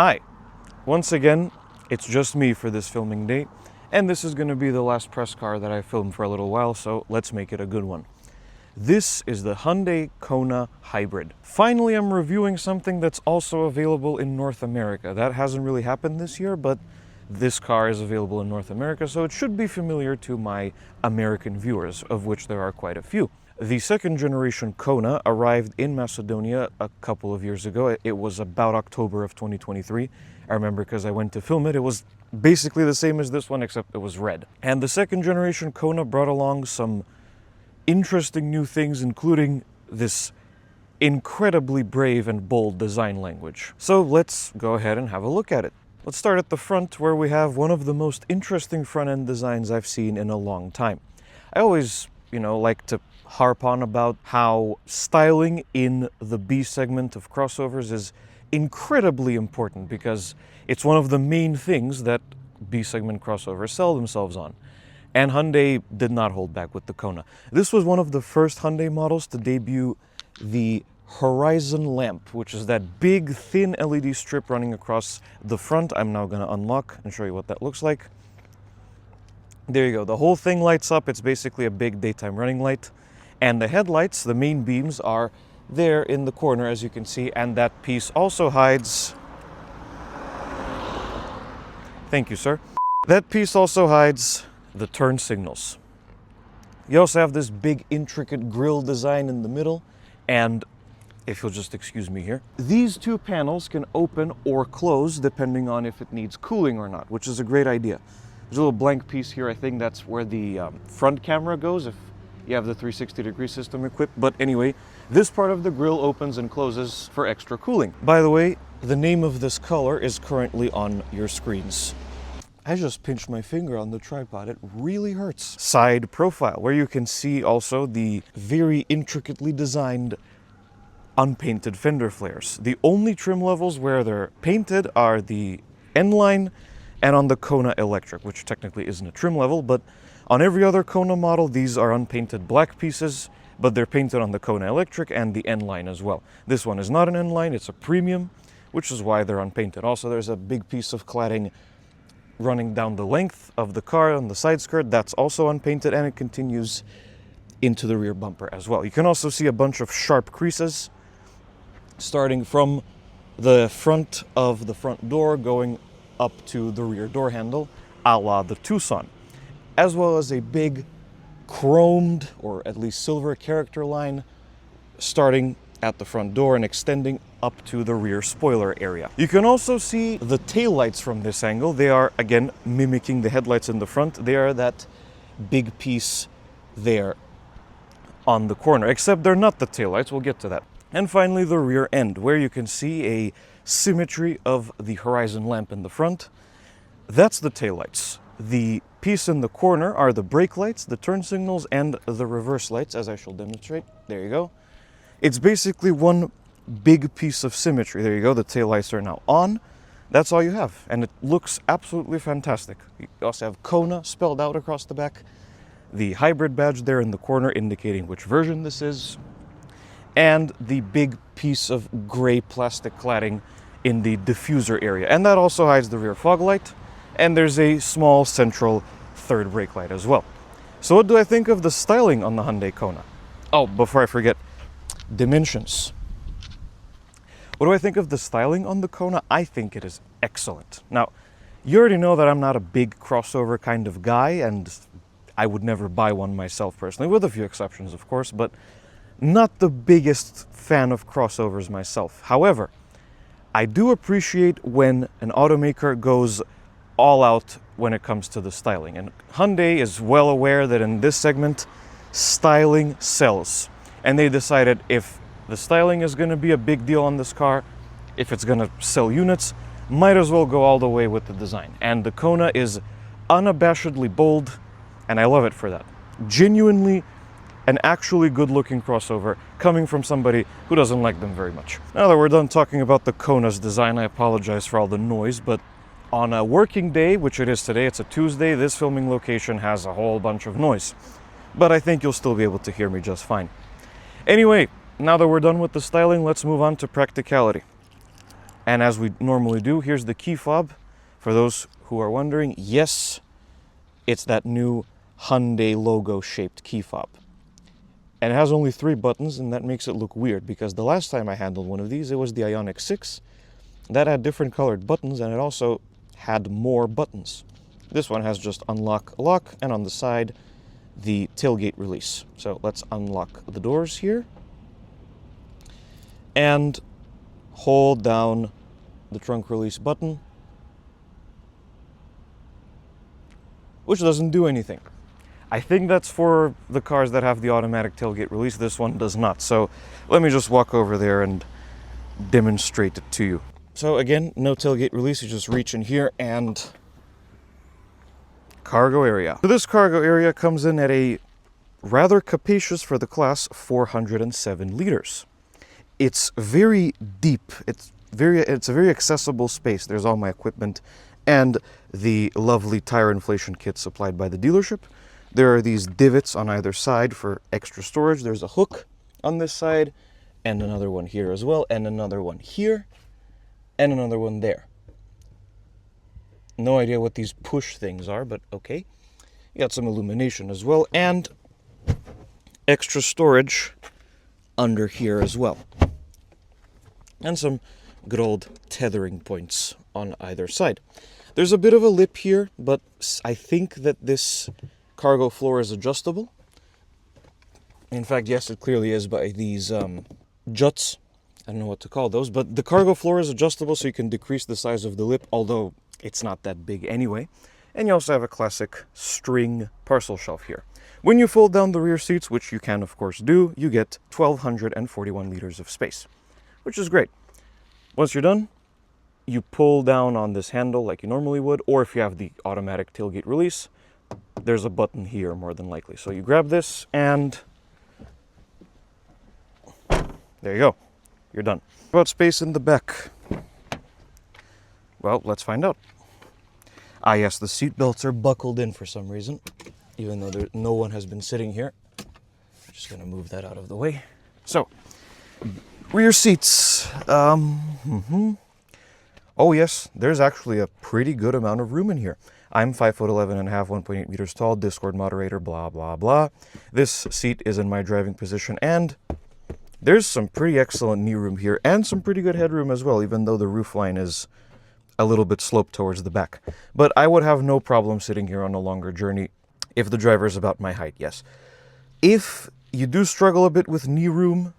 Hi, once again, it's just me for this filming day, and this is going to be the last press car that I filmed for a little while, so let's make it a good one. This is the Hyundai Kona Hybrid. Finally, I'm reviewing something that's also available in North America. That hasn't really happened this year, but this car is available in North America, so it should be familiar to my American viewers, of which there are quite a few. The second generation Kona arrived in Macedonia a couple of years ago. It was about October of 2023. I remember because I went to film it. It was basically the same as this one, except it was red. And the second generation Kona brought along some interesting new things, including this incredibly brave and bold design language. So let's go ahead and have a look at it. Let's start at the front, where we have one of the most interesting front-end designs I've seen in a long time. I always, like to harp on about how styling in the B segment of crossovers is incredibly important because it's one of the main things that B segment crossovers sell themselves on. And Hyundai did not hold back with the Kona. This was one of the first Hyundai models to debut the Horizon lamp, which is that big thin LED strip running across the front. I'm now going to unlock and show you what that looks like. There you go. The whole thing lights up. It's basically a big daytime running light. And the headlights, the main beams, are there in the corner, as you can see, and that piece also hides... Thank you, sir. That piece also hides the turn signals. You also have this big intricate grille design in the middle, and if you'll just excuse me here, these two panels can open or close depending on if it needs cooling or not, which is a great idea. There's a little blank piece here. I think that's where the front camera goes if you have the 360-degree system equipped. But anyway, this part of the grille opens and closes for extra cooling. By the way, the name of this color is currently on your screens. I just pinched my finger on the tripod. It really hurts. Side profile, where you can see also the very intricately designed unpainted fender flares. The only trim levels where they're painted are the N-Line and on the Kona Electric, which technically isn't a trim level, but on every other Kona model, these are unpainted black pieces, but they're painted on the Kona Electric and the N-Line as well. This one is not an N-Line, it's a premium, which is why they're unpainted. Also, there's a big piece of cladding running down the length of the car on the side skirt. That's also unpainted, and it continues into the rear bumper as well. You can also see a bunch of sharp creases starting from the front of the front door going up to the rear door handle, a la the Tucson, as well as a big chromed, or at least silver, character line starting at the front door and extending up to the rear spoiler area. You can also see the taillights from this angle. They are, again, mimicking the headlights in the front. They are that big piece there on the corner, except they're not the taillights. We'll get to that. And finally, the rear end, where you can see a symmetry of the Horizon lamp in the front. That's the taillights. The piece in the corner are the brake lights, the turn signals, and the reverse lights, as I shall demonstrate. There you go. It's basically one big piece of symmetry. There you go. The taillights are now on. That's all you have, and it looks absolutely fantastic. You also have Kona spelled out across the back. The hybrid badge there in the corner indicating which version this is. And the big piece of gray plastic cladding in the diffuser area. And that also hides the rear fog light. And there's a small central third brake light as well. So what do I think of the styling on the Hyundai Kona? Oh, before I forget, dimensions. What do I think of the styling on the Kona? I think it is excellent. Now, you already know that I'm not a big crossover kind of guy, and I would never buy one myself personally, with a few exceptions, of course, but not the biggest fan of crossovers myself. However, I do appreciate when an automaker goes all out when it comes to the styling. And Hyundai is well aware that in this segment, styling sells. And they decided if the styling is going to be a big deal on this car, if it's going to sell units, might as well go all the way with the design. And the Kona is unabashedly bold, and I love it for that. Genuinely an actually good-looking crossover coming from somebody who doesn't like them very much. Now that we're done talking about the Kona's design, I apologize for all the noise, but on a working day, which it is today, it's a Tuesday, this filming location has a whole bunch of noise. But I think you'll still be able to hear me just fine. Anyway, now that we're done with the styling, let's move on to practicality. And as we normally do, here's the key fob. For those who are wondering, yes, it's that new Hyundai logo shaped key fob. And it has only 3 buttons, and that makes it look weird because the last time I handled one of these, it was the Ioniq 6. That had different colored buttons, and it also had more buttons. This one has just unlock, lock, and on the side, the tailgate release. So let's unlock the doors here. And hold down the trunk release button, which doesn't do anything. I think that's for the cars that have the automatic tailgate release. This one does not. So let me just walk over there and demonstrate it to you. So again, no tailgate release. You just reach in here and cargo area. So this cargo area comes in at a rather capacious, for the class, 407 liters. It's very deep. It's a very accessible space. There's all my equipment and the lovely tire inflation kit supplied by the dealership. There are these divots on either side for extra storage. There's a hook on this side, and another one here as well, and another one here, and another one there. No idea what these push things are, but okay. You got some illumination as well, and extra storage under here as well. And some good old tethering points on either side. There's a bit of a lip here, but I think that this cargo floor is adjustable. In fact, yes, it clearly is by these juts. I don't know what to call those, but the cargo floor is adjustable, so you can decrease the size of the lip, although it's not that big anyway. And you also have a classic string parcel shelf here. When you fold down the rear seats, which you can of course do, you get 1,241 liters of space, which is great. Once you're done, you pull down on this handle like you normally would, or if you have the automatic tailgate release, there's a button here more than likely. So you grab this and there you go. You're done. About space in the back. Well, let's find out. Ah yes, the seat belts are buckled in for some reason, even though no one has been sitting here. Just gonna move that out of the way. So, rear seats. Oh yes, there's actually a pretty good amount of room in here. I'm 5'11" and a half, 1.8 meters tall, Discord moderator, blah, blah, blah. This seat is in my driving position, and there's some pretty excellent knee room here, and some pretty good headroom as well, even though the roofline is a little bit sloped towards the back. But I would have no problem sitting here on a longer journey if the driver is about my height, yes. If you do struggle a bit with knee room,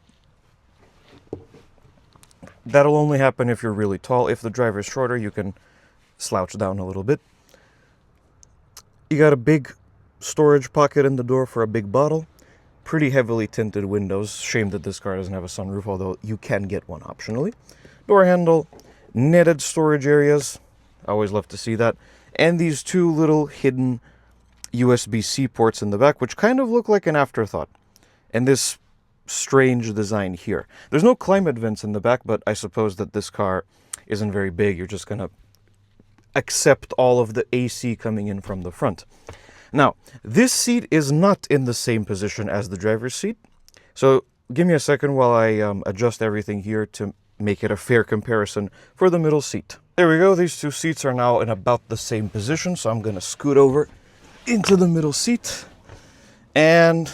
that'll only happen if you're really tall. If the driver is shorter, you can slouch down a little bit. You got a big storage pocket in the door for a big bottle. Pretty heavily tinted windows. Shame that this car doesn't have a sunroof, although you can get one optionally. Door handle, netted storage areas. I always love to see that. And these 2 little hidden USB-C ports in the back, which kind of look like an afterthought. And this strange design here. There's no climate vents in the back, but I suppose that this car isn't very big. You're just gonna accept all of the AC coming in from the front. Now, this seat is not in the same position as the driver's seat. So give me a second while I adjust everything here to make it a fair comparison for the middle seat. There we go. These 2 seats are now in about the same position. So I'm gonna scoot over into the middle seat. And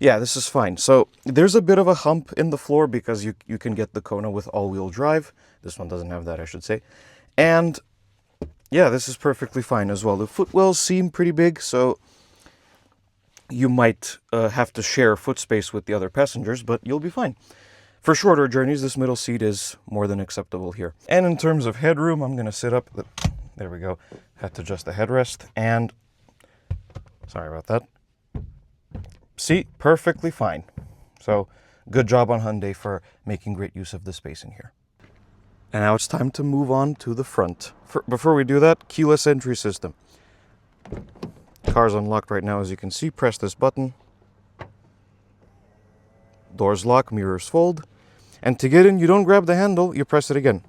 yeah, this is fine. So there's a bit of a hump in the floor because you can get the Kona with all-wheel drive. This one doesn't have that, I should say. And yeah, this is perfectly fine as well. The footwells seem pretty big, so you might have to share foot space with the other passengers, but you'll be fine. For shorter journeys, this middle seat is more than acceptable here. And in terms of headroom, I'm going to sit up. There we go. Had to adjust the headrest, and sorry about that. See, perfectly fine. So good job on Hyundai for making great use of the space in here. And now it's time to move on to the front. Before we do that, keyless entry system. Car's unlocked right now, as you can see. Press this button. Doors lock, mirrors fold. And to get in, you don't grab the handle, you press it again.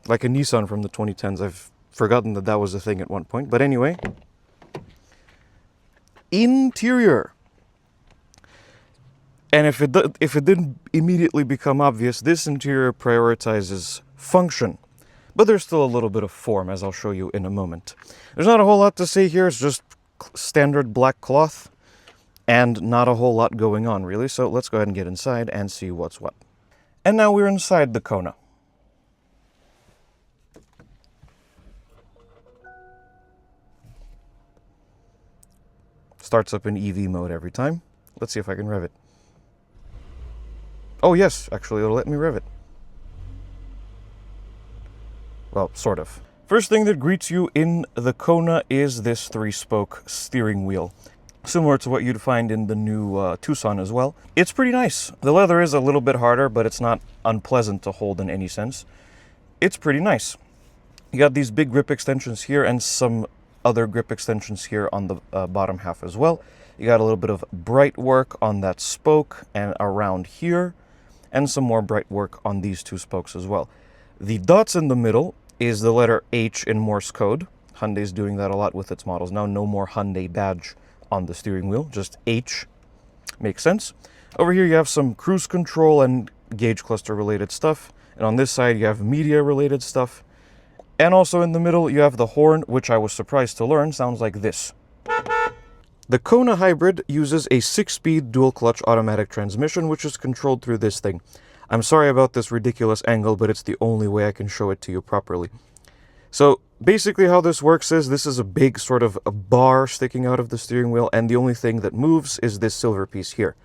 Like a Nissan from the 2010s. I've forgotten that that was a thing at one point. But anyway. Interior. And if it didn't immediately become obvious, this interior prioritizes function. But there's still a little bit of form, as I'll show you in a moment. There's not a whole lot to say here. It's just standard black cloth and not a whole lot going on, really. So let's go ahead and get inside and see what's what. And now we're inside the Kona. Starts up in EV mode every time. Let's see if I can rev it. Oh yes, actually it'll let me rev it. Well, sort of. First thing that greets you in the Kona is this 3-spoke steering wheel. Similar to what you'd find in the new Tucson as well. It's pretty nice. The leather is a little bit harder, but it's not unpleasant to hold in any sense. It's pretty nice. You got these big grip extensions here and some other grip extensions here on the bottom half as well. You got a little bit of bright work on that spoke and around here, and some more bright work on these 2 spokes as well. The dots in the middle is the letter H in Morse code. Hyundai's doing that a lot with its models now. No more Hyundai badge on the steering wheel, just H. Makes sense. Over here you have some cruise control and gauge cluster related stuff. And on this side you have media related stuff. And also in the middle you have the horn, which I was surprised to learn sounds like this. The Kona Hybrid uses a 6-speed dual-clutch automatic transmission, which is controlled through this thing. I'm sorry about this ridiculous angle, but it's the only way I can show it to you properly. So basically how this works is this is a big sort of a bar sticking out of the steering wheel, and the only thing that moves is this silver piece here.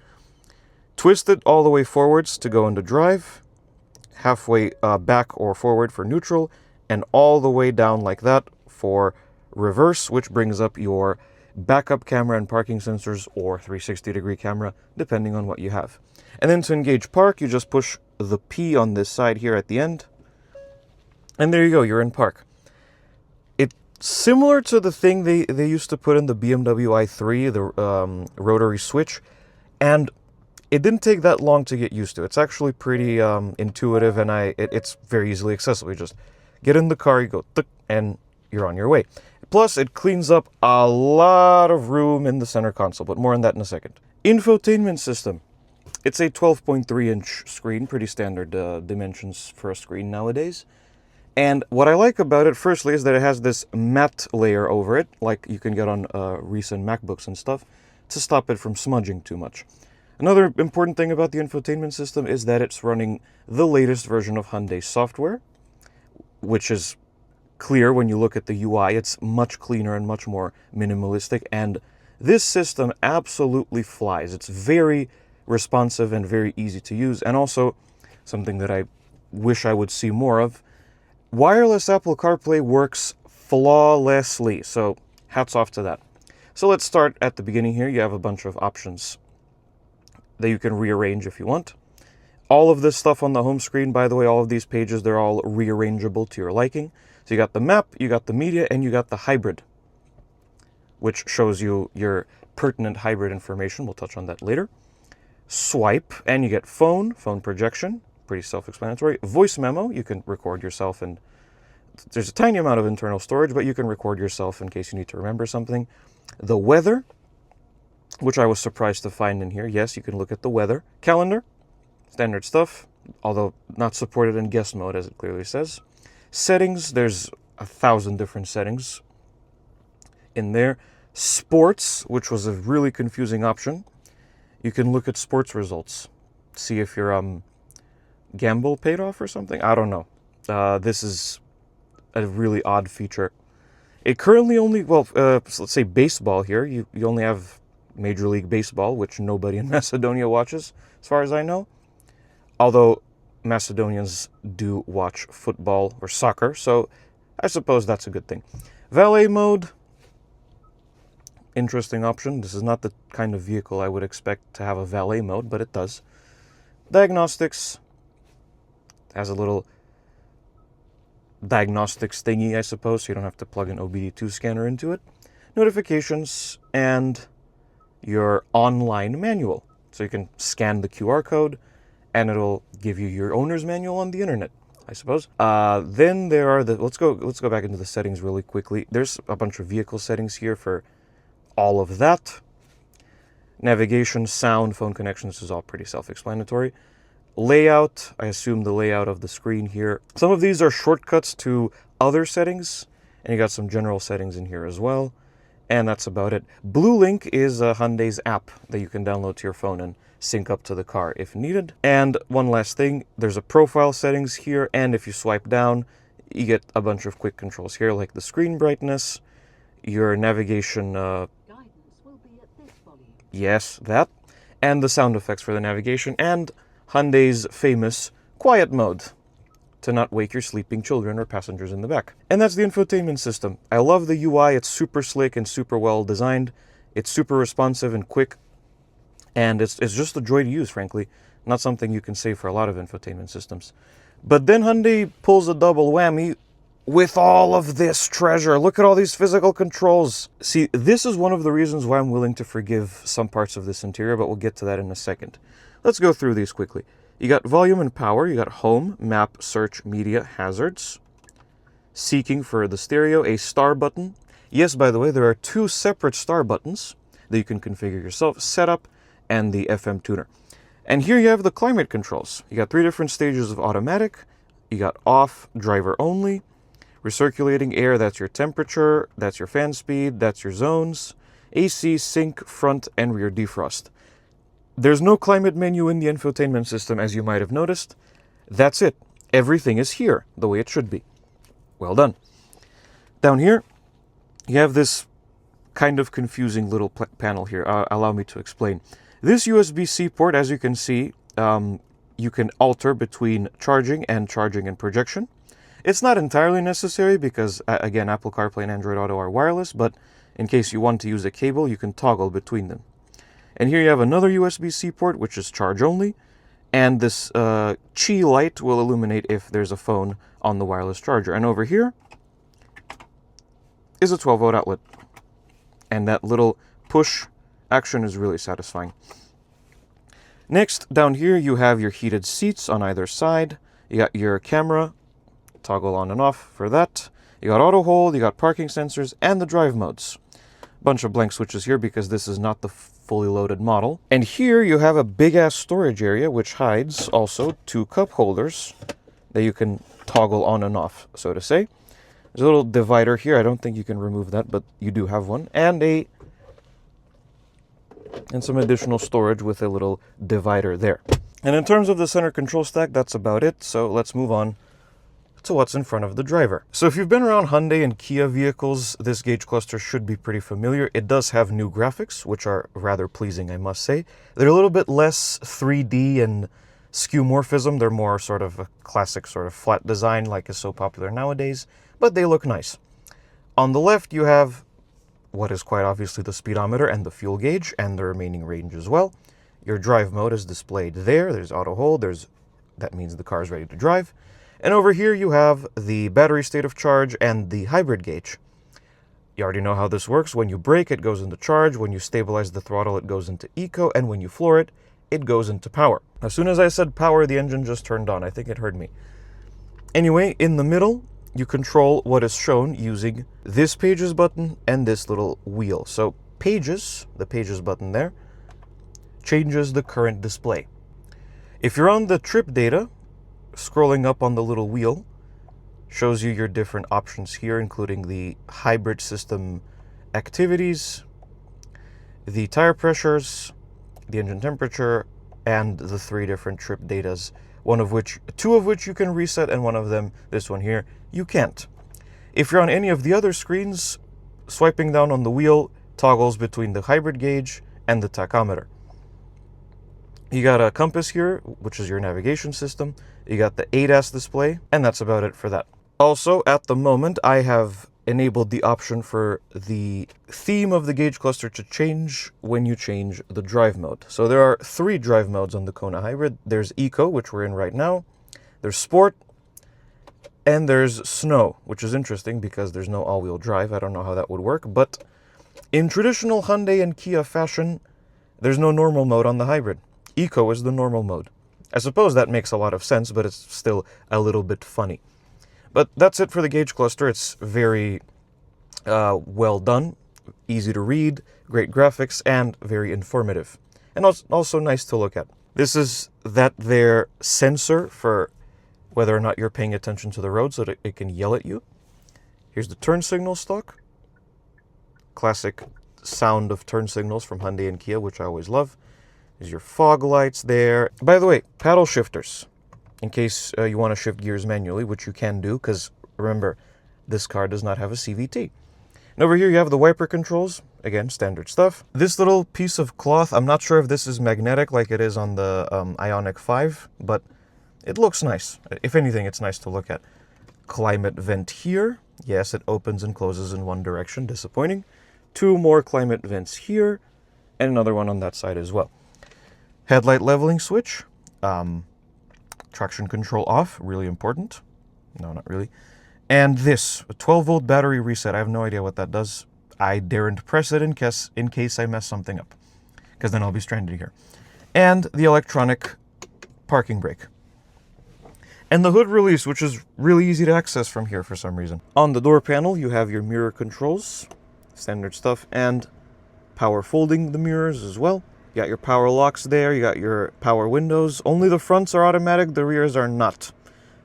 Twist it all the way forwards to go into drive, halfway back or forward for neutral, and all the way down like that for reverse, which brings up your backup camera and parking sensors, or 360-degree camera, depending on what you have. And then to engage park, you just push the P on this side here at the end, and there you go, you're in park. It's similar to the thing they used to put in the BMW i3, the rotary switch, and it didn't take that long to get used to. It's actually pretty intuitive, and it's very easily accessible. You just get in the car, you go, and you're on your way. Plus, it cleans up a lot of room in the center console, but more on that in a second. Infotainment system. It's a 12.3-inch screen, pretty standard dimensions for a screen nowadays. And what I like about it, firstly, is that it has this matte layer over it, like you can get on recent MacBooks and stuff, to stop it from smudging too much. Another important thing about the infotainment system is that it's running the latest version of Hyundai software, which is clear when you look at the UI. It's much cleaner and much more minimalistic, and this system absolutely flies. It's very responsive and very easy to use, and also something that I wish I would see more of, wireless Apple CarPlay works flawlessly, so hats off to that. So let's start at the beginning here. You have a bunch of options that you can rearrange if you want. All of this stuff on the home screen, by the way, all of these pages, they're all rearrangeable to your liking. So you got the map, you got the media, and you got the hybrid, which shows you your pertinent hybrid information. We'll touch on that later. Swipe, and you get phone projection, pretty self-explanatory. Voice memo, you can record yourself, and there's a tiny amount of internal storage, but you can record yourself in case you need to remember something. The weather, which I was surprised to find in here. Yes, you can look at the weather. Calendar, standard stuff, although not supported in guest mode, as it clearly says. Settings, there's 1,000 different settings in there. Sports, which was a really confusing option. You can look at sports results, see if your gamble paid off or something. I don't know. This is a really odd feature. It currently only, well, let's say baseball here. You only have Major League Baseball, which nobody in Macedonia watches, as far as I know. Although Macedonians do watch football or soccer, so I suppose that's a good thing. Valet mode, interesting option. This is not the kind of vehicle I would expect to have a valet mode, but it does. Diagnostics has a little diagnostics thingy, I suppose, so you don't have to plug an OBD2 scanner into it. Notifications, and your online manual. So you can scan the QR code, and it'll give you your owner's manual on the internet, I suppose. Then there are the, let's go back into the settings really quickly. There's a bunch of vehicle settings here for all of that. Navigation, sound, phone connections is all pretty self-explanatory. Layout, I assume the layout of the screen here. Some of these are shortcuts to other settings, and you got some general settings in here as well. And that's about it. Blue Link is Hyundai's app that you can download to your phone and sync up to the car if needed. And one last thing, there's a profile settings here, and if you swipe down, you get a bunch of quick controls here, like the screen brightness, your navigation, Guidance will be at this volume. Yes, that, and the sound effects for the navigation, and Hyundai's famous quiet mode to not wake your sleeping children or passengers in the back. And that's the infotainment system. I love the UI, it's super slick and super well designed. It's super responsive and quick, and it's just a joy to use, frankly. Not something you can say for a lot of infotainment systems. But then Hyundai pulls a double whammy with all of this treasure. Look at all these physical controls. See, this is one of the reasons why I'm willing to forgive some parts of this interior, but we'll get to that in a second. Let's go through these quickly. You got volume and power, you got home, map, search, media, hazards, seeking for the stereo, a star button. Yes, by the way, there are two separate star buttons that you can configure yourself, setup and the FM tuner. And here you have the climate controls. You got 3 different stages of automatic. You got off, driver only, recirculating air, that's your temperature, that's your fan speed, that's your zones, AC, sync, front and rear defrost. There's no climate menu in the infotainment system, as you might have noticed. That's it. Everything is here, the way it should be. Well done. Down here, you have this kind of confusing little panel here. Allow me to explain. This USB-C port, as you can see, you can alter between charging and projection. It's not entirely necessary because, again, Apple CarPlay and Android Auto are wireless, but in case you want to use a cable, you can toggle between them. And here you have another USB-C port, which is charge only, and this Qi light will illuminate if there's a phone on the wireless charger. And over here is a 12-volt outlet. And that little push action is really satisfying. Next, down here you have your heated seats on either side. You got your camera, toggle on and off for that. You got auto hold, you got parking sensors, and the drive modes. Bunch of blank switches here because this is not the fully loaded model. And here you have a big ass storage area which hides also 2 cup holders that you can toggle on and off, so to say. There's a little divider here. I don't think you can remove that, but you do have one. And some additional storage with a little divider there. And in terms of the center control stack, that's about it. So let's move on to what's in front of the driver. So if you've been around Hyundai and Kia vehicles, this gauge cluster should be pretty familiar. It does have new graphics, which are rather pleasing, I must say. They're a little bit less 3D and skeuomorphism. They're more sort of a classic sort of flat design like is so popular nowadays, but they look nice. On the left, you have what is quite obviously the speedometer and the fuel gauge and the remaining range as well. Your drive mode is displayed there. There's auto hold. That means the car is ready to drive. And over here you have the battery state of charge and the hybrid gauge. You already know how this works. When you brake, it goes into charge. When you stabilize the throttle, it goes into eco. And when you floor it, it goes into power. As soon as I said power, the engine just turned on. I think it heard me. Anyway, in the middle, you control what is shown using this pages button and this little wheel. So pages, the pages button there, changes the current display. If you're on the trip data, scrolling up on the little wheel shows you your different options here, including the hybrid system activities, the tire pressures, the engine temperature, and the 3 different trip datas, 2 of which you can reset, and one of them, this one here, you can't. If you're on any of the other screens, swiping down on the wheel toggles between the hybrid gauge and the tachometer. You got a compass here, which is your navigation system. You got the ADAS display, and that's about it for that. Also, at the moment, I have enabled the option for the theme of the gauge cluster to change when you change the drive mode. So there are 3 drive modes on the Kona Hybrid. There's Eco, which we're in right now. There's Sport, and there's Snow, which is interesting because there's no all-wheel drive. I don't know how that would work, but in traditional Hyundai and Kia fashion, there's no normal mode on the Hybrid. Eco is the normal mode. I suppose that makes a lot of sense, but it's still a little bit funny. But that's it for the gauge cluster. It's very well done. easy to read, great graphics, and very informative. And also nice to look at. This is their sensor for whether or not you're paying attention to the road, so that it can yell at you. Here's the turn signal stock. Classic sound of turn signals from Hyundai and Kia, which I always love. There's your fog lights there. By the way, paddle shifters, in case you want to shift gears manually, which you can do, because remember, this car does not have a CVT. And over here you have the wiper controls. Again, standard stuff. This little piece of cloth, I'm not sure if this is magnetic like it is on the Ioniq 5, but it looks nice. If anything, it's nice to look at. Climate vent here. Yes, it opens and closes in one direction. Disappointing. 2 more climate vents here, and another one on that side as well. Headlight leveling switch. Traction control off. Really important. No, not really. And this, a 12-volt battery reset. I have no idea what that does. I daren't press it in case I mess something up, because then I'll be stranded here. And the electronic parking brake. And the hood release, which is really easy to access from here for some reason. On the door panel, you have your mirror controls, standard stuff, and power folding the mirrors as well. You got your power locks there, you got your power windows. Only the fronts are automatic, the rears are not.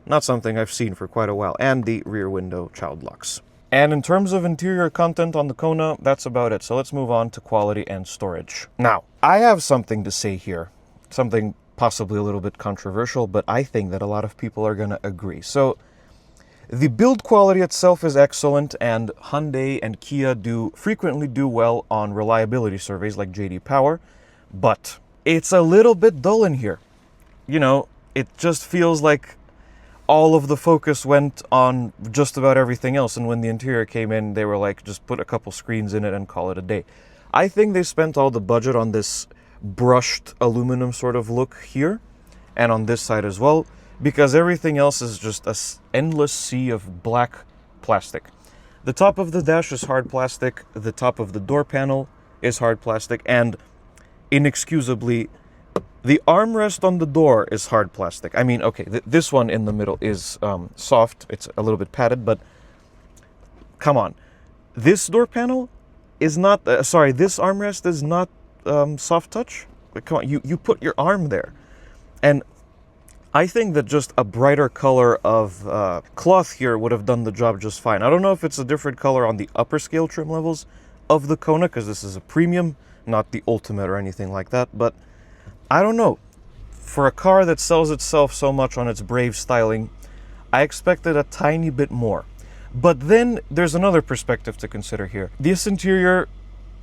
Not something I've seen for quite a while. And the rear window child locks. And in terms of interior content on the Kona, that's about it. So let's move on to quality and storage. Now, I have something to say here. Something possibly a little bit controversial, but I think that a lot of people are going to agree. So, the build quality itself is excellent, and Hyundai and Kia frequently do well on reliability surveys like JD Power, but it's a little bit dull in here. You know, it just feels like all of the focus went on just about everything else, and when the interior came in, they were like, just put a couple screens in it and call it a day. I think they spent all the budget on this brushed aluminum sort of look here, and on this side as well, because everything else is just an endless sea of black plastic. The top of the dash is hard plastic, the top of the door panel is hard plastic, and inexcusably, the armrest on the door is hard plastic. I mean, okay, this one in the middle is soft, it's a little bit padded, but come on. This door panel is not, this armrest is not soft touch. Like, come on, you put your arm there. And I think that just a brighter color of cloth here would have done the job just fine. I don't know if it's a different color on the upper scale trim levels of the Kona, because this is a premium, not the ultimate or anything like that, but I don't know. For a car that sells itself so much on its brave styling, I expected a tiny bit more. But then there's another perspective to consider here. This interior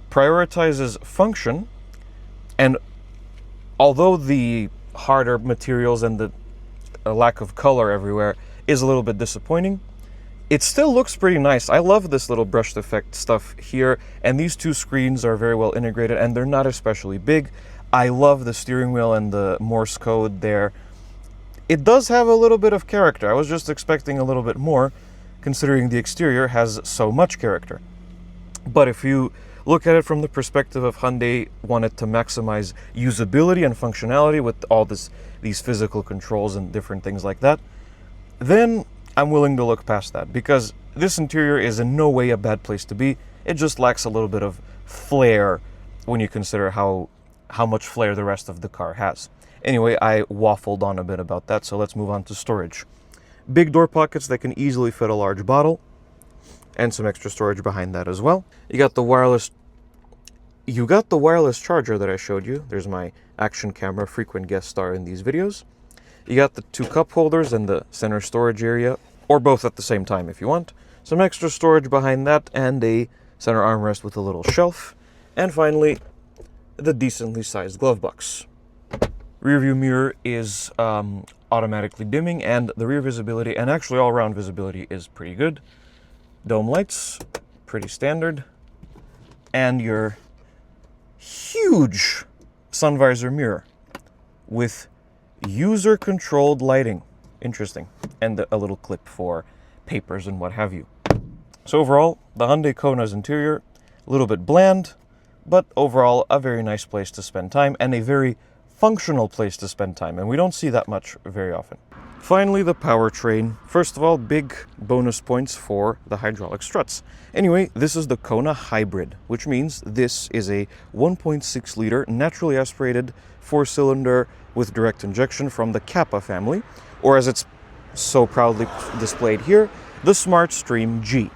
prioritizes function, and although the harder materials and the lack of color everywhere is a little bit disappointing, it still looks pretty nice. I love this little brushed effect stuff here, and these 2 screens are very well integrated, and they're not especially big. I love the steering wheel and the Morse code there. It does have a little bit of character. I was just expecting a little bit more, considering the exterior has so much character. But if you look at it from the perspective of Hyundai wanted to maximize usability and functionality with all these physical controls and different things like that, then I'm willing to look past that, because this interior is in no way a bad place to be. It just lacks a little bit of flair when you consider how much flair the rest of the car has. Anyway, I waffled on a bit about that, so let's move on to storage. Big door pockets that can easily fit a large bottle, and some extra storage behind that as well. You got the wireless charger that I showed you. There's my action camera, frequent guest star in these videos. You got the 2 cup holders and the center storage area, or both at the same time if you want. Some extra storage behind that, and a center armrest with a little shelf. And finally, the decently sized glove box. Rear view mirror is automatically dimming, and the rear visibility, and actually all around visibility, is pretty good. Dome lights, pretty standard. And your huge sun visor mirror with user-controlled lighting. Interesting. And a little clip for papers and what have you. So overall, the Hyundai Kona's interior, a little bit bland, but overall a very nice place to spend time, and a very functional place to spend time, and we don't see that much very often. Finally, the powertrain. First of all, big bonus points for the hydraulic struts. Anyway, this is the Kona Hybrid, which means this is a 1.6 liter naturally aspirated 4-cylinder with direct injection from the Kappa family, or as it's so proudly displayed here, the Smart Stream G.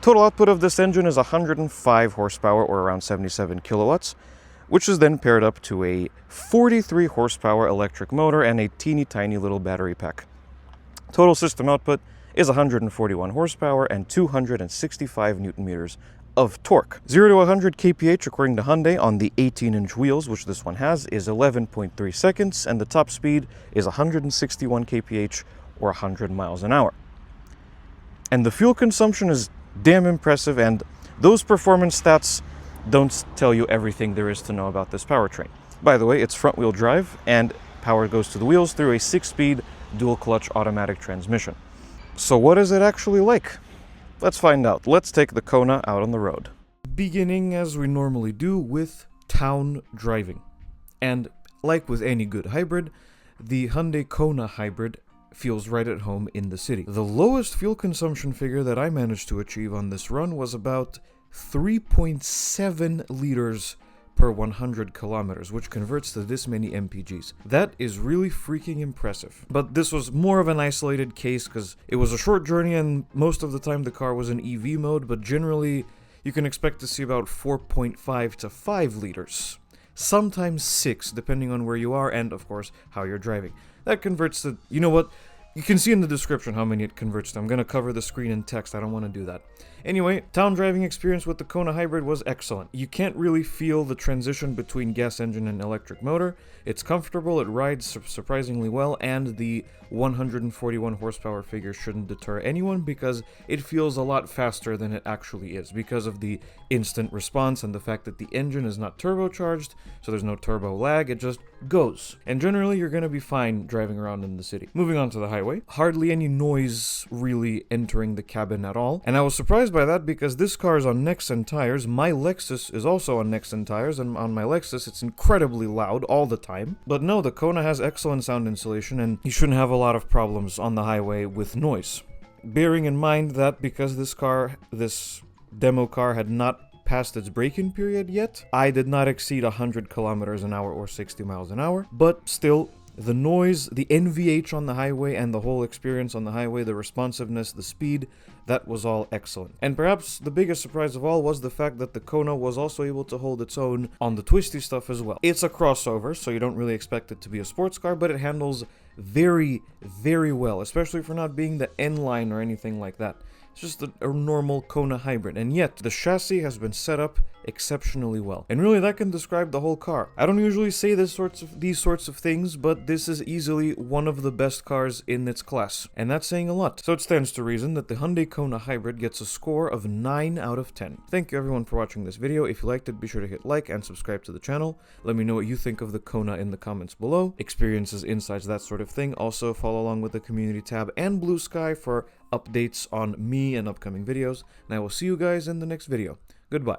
Total output of this engine is 105 horsepower, or around 77 kilowatts, which is then paired up to a 43 horsepower electric motor and a teeny tiny little battery pack. Total system output is 141 horsepower and 265 newton meters of torque. 0 to 100 kph according to Hyundai on the 18-inch wheels, which this one has, is 11.3 seconds, and the top speed is 161 kph or 100 miles an hour. And the fuel consumption is damn impressive, and those performance stats don't tell you everything there is to know about this powertrain. By the way, it's front-wheel drive, and power goes to the wheels through a 6-speed dual-clutch automatic transmission. So what is it actually like? Let's find out. Let's take the Kona out on the road. Beginning as we normally do with town driving. And like with any good hybrid, the Hyundai Kona Hybrid feels right at home in the city. The lowest fuel consumption figure that I managed to achieve on this run was about 3.7 liters per 100 kilometers, which converts to this many MPGs. That is really freaking impressive. But this was more of an isolated case because it was a short journey and most of the time the car was in EV mode, but generally you can expect to see about 4.5 to 5 liters. Sometimes 6, depending on where you are and, of course, how you're driving. That converts to, you know what? You can see in the description how many it converts to. I'm going to cover the screen in text. I don't want to do that. Anyway, town driving experience with the Kona Hybrid was excellent. You can't really feel the transition between gas engine and electric motor. It's comfortable, it rides surprisingly well, and the 141 horsepower figure shouldn't deter anyone because it feels a lot faster than it actually is because of the instant response and the fact that the engine is not turbocharged, so there's no turbo lag, it just goes. And generally, you're going to be fine driving around in the city. Moving on to the highway, hardly any noise really entering the cabin at all, and I was surprised by that because this car is on Nexen tires. My Lexus is also on Nexen tires, and on my Lexus it's incredibly loud all the time. But no, the Kona has excellent sound insulation, and you shouldn't have a lot of problems on the highway with noise. Bearing in mind that because this demo car had not passed its break-in period yet, I did not exceed 100 kilometers an hour or 60 miles an hour, but still, the noise, the NVH on the highway, and the whole experience on the highway, the responsiveness, the speed, that was all excellent. And perhaps the biggest surprise of all was the fact that the Kona was also able to hold its own on the twisty stuff as well. It's a crossover, so you don't really expect it to be a sports car, but it handles very, very well, especially for not being the N-Line or anything like that. It's just a normal Kona Hybrid, and yet the chassis has been set up exceptionally well. And really, that can describe the whole car. I don't usually say these sorts of things, but this is easily one of the best cars in its class, and that's saying a lot. So it stands to reason that the Hyundai Kona Hybrid gets a score of 9 out of 10. Thank you everyone for watching this video. If you liked it, be sure to hit like and subscribe to the channel. Let me know what you think of the Kona in the comments below. Experiences, insights, that sort of thing. Also, follow along with the community tab and Blue Sky for updates on me and upcoming videos. And I will see you guys in the next video. Goodbye.